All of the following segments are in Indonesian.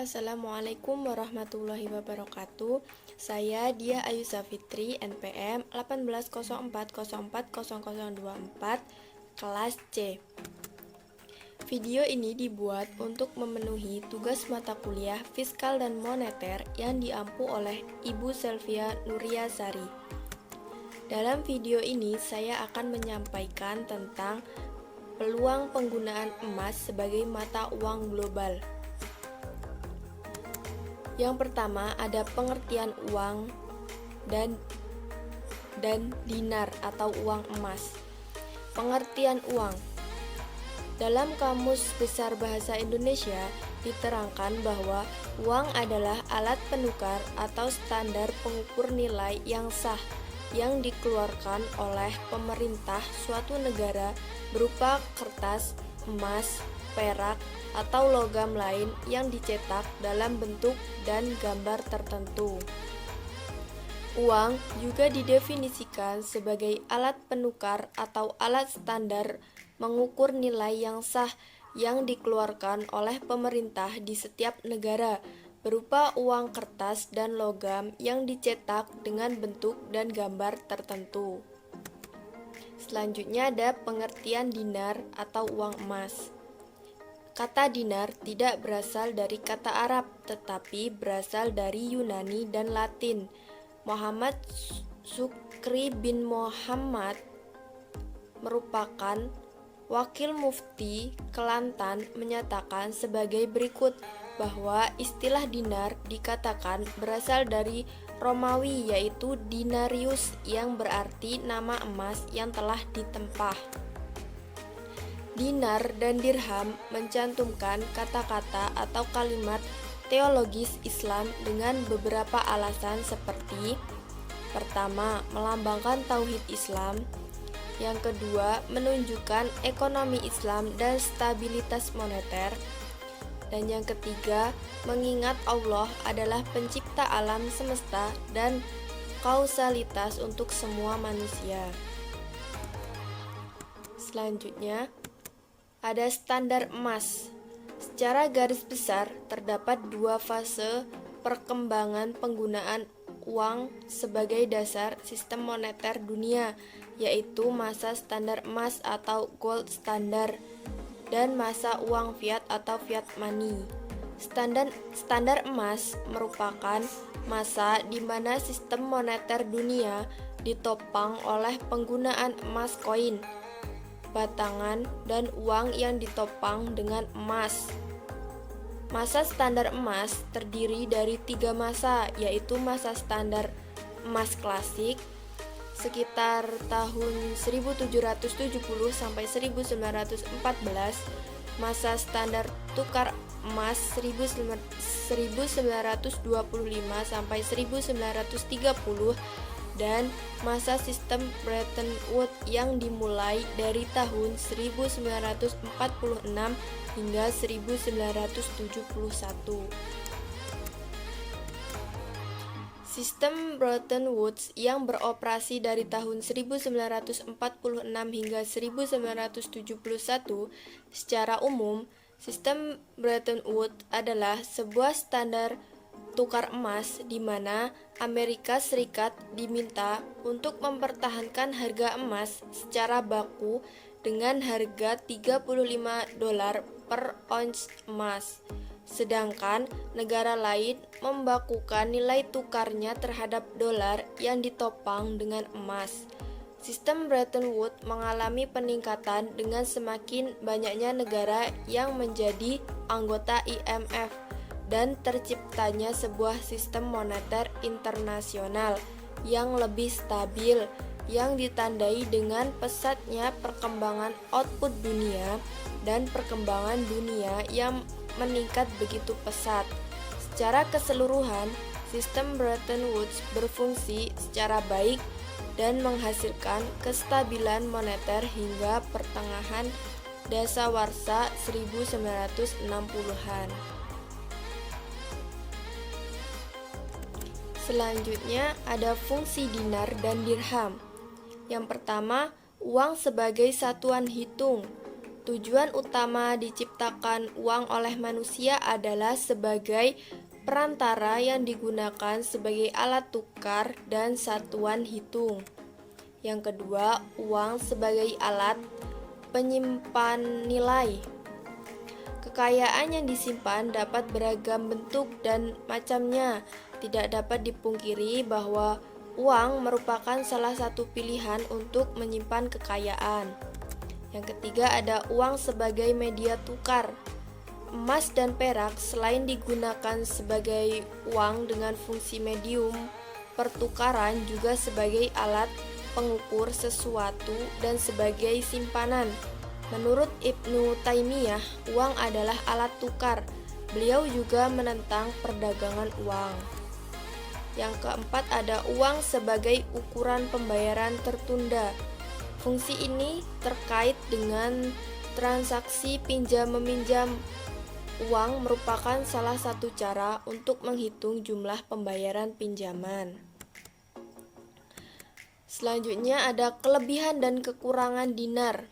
Assalamualaikum warahmatullahi wabarakatuh. Saya Dia Ayusa Fitri, NPM 1804040024, kelas C. Video ini dibuat untuk memenuhi tugas mata kuliah Fiskal dan Moneter yang diampu oleh Ibu Selvia Nuriasari. Dalam video ini saya akan menyampaikan tentang peluang penggunaan emas sebagai mata uang global. Yang pertama ada pengertian uang dan dinar atau uang emas. Pengertian uang. Dalam Kamus Besar Bahasa Indonesia diterangkan bahwa uang adalah alat penukar atau standar pengukur nilai yang sah yang dikeluarkan oleh pemerintah suatu negara berupa kertas, emas, perak, atau logam lain yang dicetak dalam bentuk dan gambar tertentu. Uang juga didefinisikan sebagai alat penukar atau alat standar mengukur nilai yang sah yang dikeluarkan oleh pemerintah di setiap negara, berupa uang kertas dan logam yang dicetak dengan bentuk dan gambar tertentu. Selanjutnya ada pengertian dinar atau uang emas. Kata dinar tidak berasal dari kata Arab, tetapi berasal dari Yunani dan Latin. Muhammad Syukri bin Muhammad merupakan wakil mufti Kelantan menyatakan sebagai berikut bahwa istilah dinar dikatakan berasal dari Romawi, yaitu dinarius yang berarti nama emas yang telah ditempah. Dinar dan dirham mencantumkan kata-kata atau kalimat teologis Islam dengan beberapa alasan seperti: pertama, melambangkan tauhid Islam; yang kedua, menunjukkan ekonomi Islam dan stabilitas moneter; dan yang ketiga, mengingat Allah adalah pencipta alam semesta dan kausalitas untuk semua manusia. Selanjutnya, ada standar emas. Secara garis besar, terdapat dua fase perkembangan penggunaan uang sebagai dasar sistem moneter dunia, yaitu masa standar emas atau gold standard dan masa uang fiat atau fiat money. Standar emas merupakan masa di mana sistem moneter dunia ditopang oleh penggunaan emas koin, batangan, dan uang yang ditopang dengan emas. Masa standar emas terdiri dari 3 masa, yaitu masa standar emas klasik sekitar tahun 1770 sampai 1914, masa standar tukar emas 1925 sampai 1930, dan masa sistem Bretton Woods yang dimulai dari tahun 1946 hingga 1971. Sistem Bretton Woods yang beroperasi dari tahun 1946 hingga 1971, secara umum, sistem Bretton Woods adalah sebuah standar tukar emas di mana Amerika Serikat diminta untuk mempertahankan harga emas secara baku dengan harga $35 per ons emas. Sedangkan negara lain membakukan nilai tukarnya terhadap dolar yang ditopang dengan emas. Sistem Bretton Woods mengalami peningkatan dengan semakin banyaknya negara yang menjadi anggota IMF dan terciptanya sebuah sistem moneter internasional yang lebih stabil, yang ditandai dengan pesatnya perkembangan output dunia dan perkembangan dunia yang meningkat begitu pesat. Secara keseluruhan, sistem Bretton Woods berfungsi secara baik dan menghasilkan kestabilan moneter hingga pertengahan dasawarsa 1960-an. Selanjutnya ada fungsi dinar dan dirham. Yang pertama, uang sebagai satuan hitung. Tujuan utama diciptakan uang oleh manusia adalah sebagai perantara yang digunakan sebagai alat tukar dan satuan hitung. Yang kedua, uang sebagai alat penyimpan nilai. Kekayaan yang disimpan dapat beragam bentuk dan macamnya. Tidak dapat dipungkiri bahwa uang merupakan salah satu pilihan untuk menyimpan kekayaan. Yang ketiga, ada uang sebagai media tukar. Emas dan perak selain digunakan sebagai uang dengan fungsi medium pertukaran, juga sebagai alat pengukur sesuatu dan sebagai simpanan. Menurut Ibnu Taimiyah, uang adalah alat tukar. Beliau juga menentang perdagangan uang. Yang keempat, ada uang sebagai ukuran pembayaran tertunda. Fungsi ini terkait dengan transaksi pinjam-meminjam. Uang merupakan salah satu cara untuk menghitung jumlah pembayaran pinjaman. Selanjutnya ada kelebihan dan kekurangan dinar.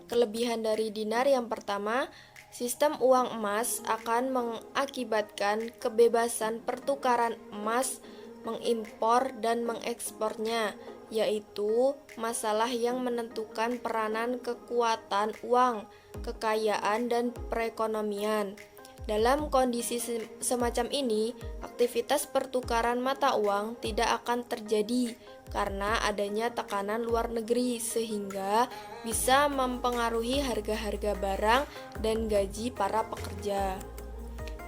Kelebihan dari dinar yang pertama, sistem uang emas akan mengakibatkan kebebasan pertukaran emas, mengimpor dan mengekspornya, yaitu masalah yang menentukan peranan kekuatan uang, kekayaan, dan perekonomian. Dalam kondisi semacam ini, aktivitas pertukaran mata uang tidak akan terjadi karena adanya tekanan luar negeri, sehingga bisa mempengaruhi harga-harga barang dan gaji para pekerja.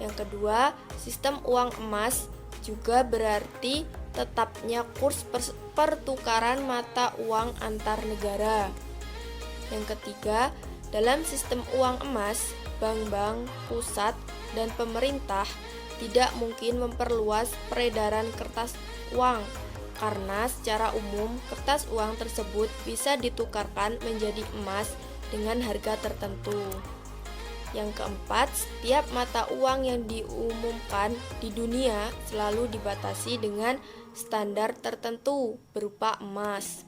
Yang kedua, sistem uang emas juga berarti tetapnya kurs pertukaran mata uang antar negara. Yang ketiga, dalam sistem uang emas, bank-bank pusat dan pemerintah tidak mungkin memperluas peredaran kertas uang karena secara umum kertas uang tersebut bisa ditukarkan menjadi emas dengan harga tertentu. Yang keempat, setiap mata uang yang diumumkan di dunia selalu dibatasi dengan standar tertentu berupa emas.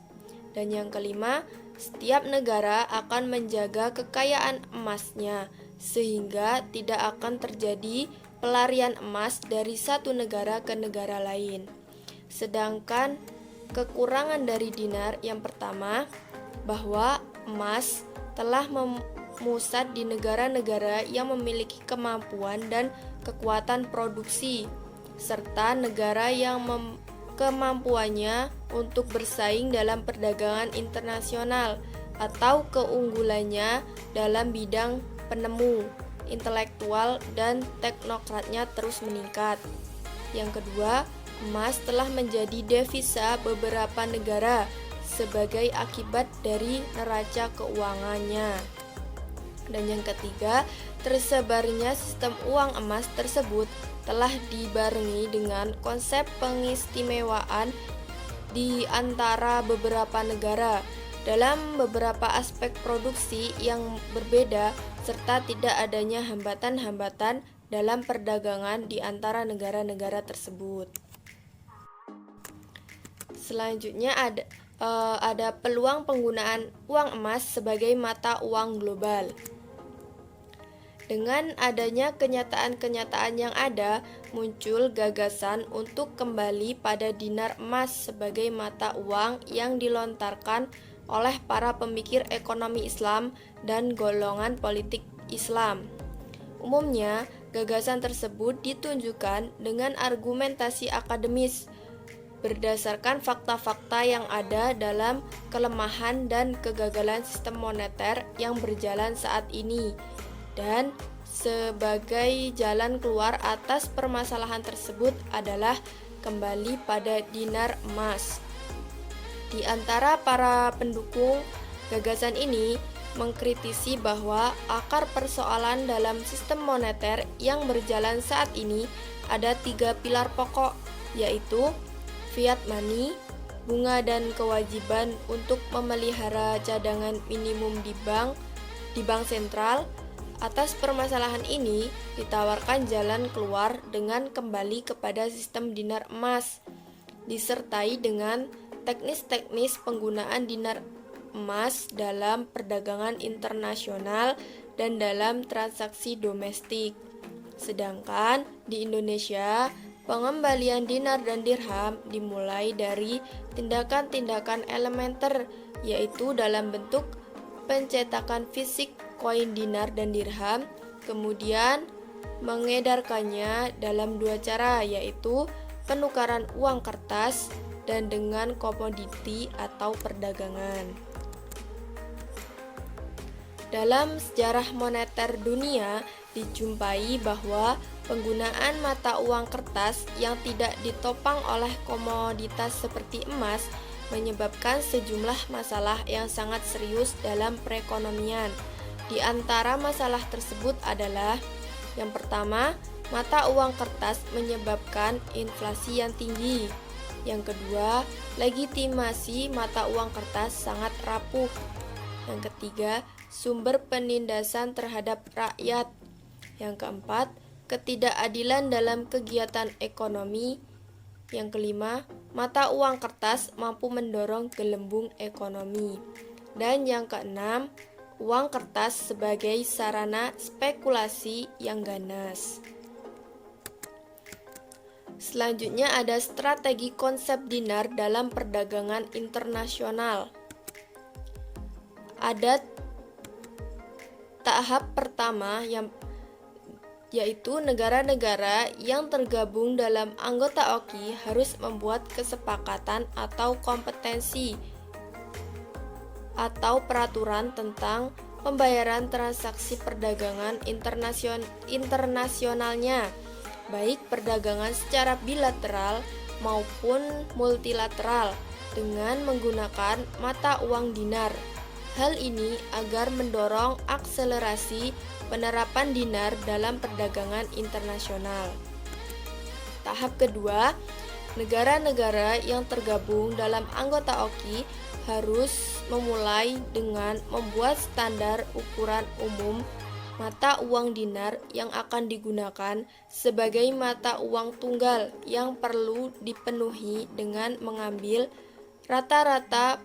Dan yang kelima, setiap negara akan menjaga kekayaan emasnya sehingga tidak akan terjadi pelarian emas dari satu negara ke negara lain. Sedangkan kekurangan dari dinar yang pertama, bahwa emas telah memusat di negara-negara yang memiliki kemampuan dan kekuatan produksi, serta negara yang kemampuannya untuk bersaing dalam perdagangan internasional atau keunggulannya dalam bidang penemu, intelektual, dan teknokratnya terus meningkat. Yang kedua, emas telah menjadi devisa beberapa negara sebagai akibat dari neraca keuangannya. Dan yang ketiga, tersebarnya sistem uang emas tersebut telah dibarengi dengan konsep pengistimewaan di antara beberapa negara dalam beberapa aspek produksi yang berbeda, serta tidak adanya hambatan-hambatan dalam perdagangan di antara negara-negara tersebut. Selanjutnya ada peluang penggunaan uang emas sebagai mata uang global. Dengan adanya kenyataan-kenyataan yang ada, muncul gagasan untuk kembali pada dinar emas sebagai mata uang yang dilontarkan oleh para pemikir ekonomi Islam dan golongan politik Islam. Umumnya, gagasan tersebut ditunjukkan dengan argumentasi akademis berdasarkan fakta-fakta yang ada dalam kelemahan dan kegagalan sistem moneter yang berjalan saat ini, dan sebagai jalan keluar atas permasalahan tersebut adalah kembali pada dinar emas. Di antara para pendukung gagasan ini mengkritisi bahwa akar persoalan dalam sistem moneter yang berjalan saat ini ada 3 pilar pokok, yaitu fiat money, bunga dan kewajiban untuk memelihara cadangan minimum di bank sentral. Atas permasalahan ini ditawarkan jalan keluar dengan kembali kepada sistem dinar emas, disertai dengan teknis-teknis penggunaan dinar emas dalam perdagangan internasional dan dalam transaksi domestik. Sedangkan di Indonesia, pengembalian dinar dan dirham dimulai dari tindakan-tindakan elementer, yaitu dalam bentuk pencetakan fisik koin dinar dan dirham, kemudian mengedarkannya dalam dua cara, yaitu penukaran uang kertas dan dengan komoditi atau perdagangan. Dalam sejarah moneter dunia, dijumpai bahwa penggunaan mata uang kertas yang tidak ditopang oleh komoditas seperti emas menyebabkan sejumlah masalah yang sangat serius dalam perekonomian. Di antara masalah tersebut adalah: yang pertama, mata uang kertas menyebabkan inflasi yang tinggi. Yang kedua, legitimasi mata uang kertas sangat rapuh. Yang ketiga, sumber penindasan terhadap rakyat. Yang keempat, ketidakadilan dalam kegiatan ekonomi. Yang kelima, mata uang kertas mampu mendorong gelembung ekonomi. Dan yang keenam, uang kertas sebagai sarana spekulasi yang ganas. Selanjutnya ada strategi konsep dinar dalam perdagangan internasional. Ada tahap pertama yaitu negara-negara yang tergabung dalam anggota OKI harus membuat kesepakatan atau kompetensi atau peraturan tentang pembayaran transaksi perdagangan internasionalnya, baik perdagangan secara bilateral maupun multilateral dengan menggunakan mata uang dinar. Hal ini agar mendorong akselerasi penerapan dinar dalam perdagangan internasional. Tahap kedua, negara-negara yang tergabung dalam anggota OKI harus memulai dengan membuat standar ukuran umum mata uang dinar yang akan digunakan sebagai mata uang tunggal yang perlu dipenuhi dengan mengambil rata-rata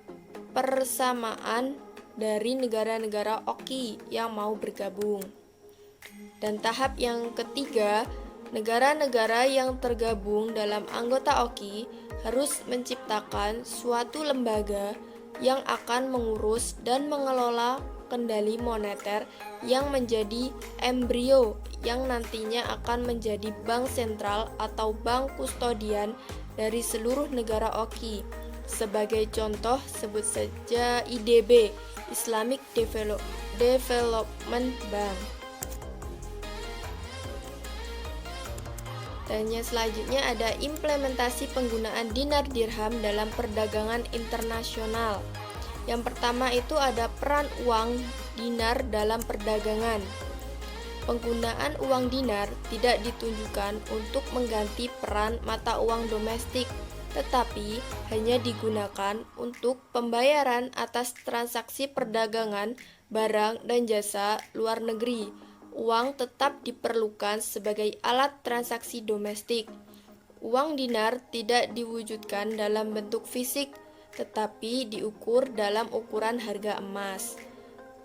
persamaan dari negara-negara OKI yang mau bergabung. Dan tahap yang ketiga, negara-negara yang tergabung dalam anggota OKI harus menciptakan suatu lembaga yang akan mengurus dan mengelola kendali moneter yang menjadi embrio yang nantinya akan menjadi bank sentral atau bank kustodian dari seluruh negara OKI. Sebagai contoh, sebut saja IDB, Islamic Development Bank. Dan yang selanjutnya ada implementasi penggunaan dinar dirham dalam perdagangan internasional. Yang pertama itu ada peran uang dinar dalam perdagangan. Penggunaan uang dinar tidak ditunjukkan untuk mengganti peran mata uang domestik, tetapi hanya digunakan untuk pembayaran atas transaksi perdagangan barang dan jasa luar negeri. Uang tetap diperlukan sebagai alat transaksi domestik. Uang dinar tidak diwujudkan dalam bentuk fisik, tetapi diukur dalam ukuran harga emas.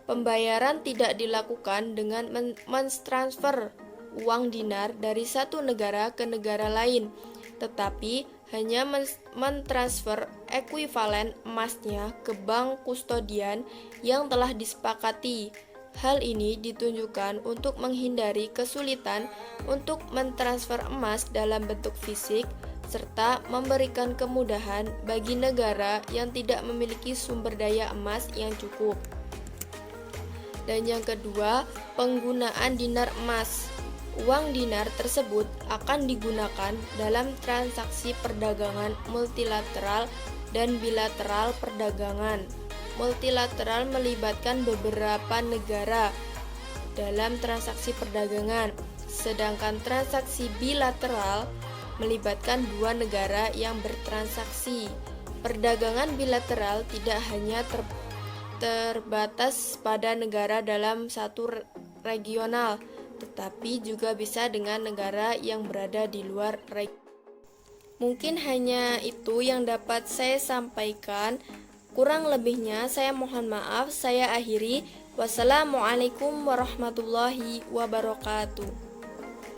Pembayaran tidak dilakukan dengan mentransfer uang dinar dari satu negara ke negara lain, tetapi hanya mentransfer ekuivalen emasnya ke bank kustodian yang telah disepakati. Hal ini ditunjukkan untuk menghindari kesulitan untuk mentransfer emas dalam bentuk fisik, serta memberikan kemudahan bagi negara yang tidak memiliki sumber daya emas yang cukup. Dan yang kedua, penggunaan dinar emas. Uang dinar tersebut akan digunakan dalam transaksi perdagangan multilateral dan bilateral perdagangan. Multilateral melibatkan beberapa negara dalam transaksi perdagangan, sedangkan transaksi bilateral melibatkan dua negara yang bertransaksi. Perdagangan bilateral tidak hanya terbatas pada negara dalam satu regional, tetapi juga bisa dengan negara yang berada di luar regional. Mungkin hanya itu yang dapat saya sampaikan Kurang lebihnya saya mohon maaf, saya akhiri. Wassalamualaikum warahmatullahi wabarakatuh.